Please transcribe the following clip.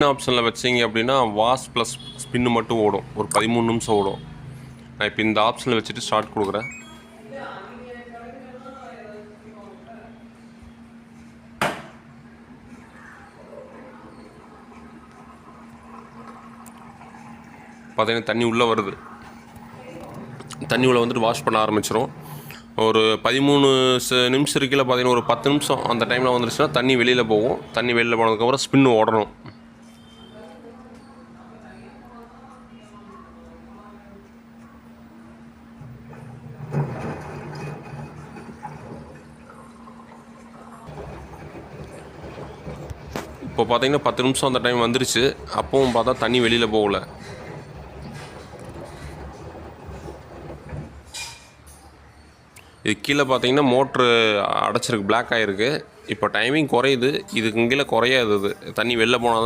ஆப்ஷனில் வச்சிங்க அப்படின்னா வாஷ் ப்ளஸ் ஸ்பின்னு மட்டும் ஓடும். ஒரு 13 நிமிஷம் ஓடும். நான் இப்போ இந்த ஆப்ஷனில் வச்சுட்டு ஸ்டார்ட் கொடுக்குறேன். பார்த்தீங்கன்னா தண்ணி உள்ளே வருது. தண்ணி உள்ளே வந்துட்டு வாஷ் பண்ண ஆரம்பிச்சிடும். ஒரு 13 நிமிஷம் இருக்கையில் பார்த்தீங்கன்னா ஒரு 10 நிமிஷம் அந்த டைமில் வந்துருச்சுன்னா தண்ணி வெளியில் போகும். தண்ணி வெளியில் போனதுக்கப்புறம் ஸ்பின்னு ஓடணும். இப்போ பார்த்தீங்கன்னா 10 நிமிஷம் அந்த டைம் வந்துருச்சு. அப்பவும் பார்த்தா தண்ணி வெளியில் போகல. இது கீழே பார்த்தீங்கன்னா மோட்ரு அடைச்சிருக்கு, பிளாக் ஆகிருக்கு. இப்போ டைமிங் குறையுது. இதுக்கு கீழே குறையாது. தண்ணி வெளில போனால் தான்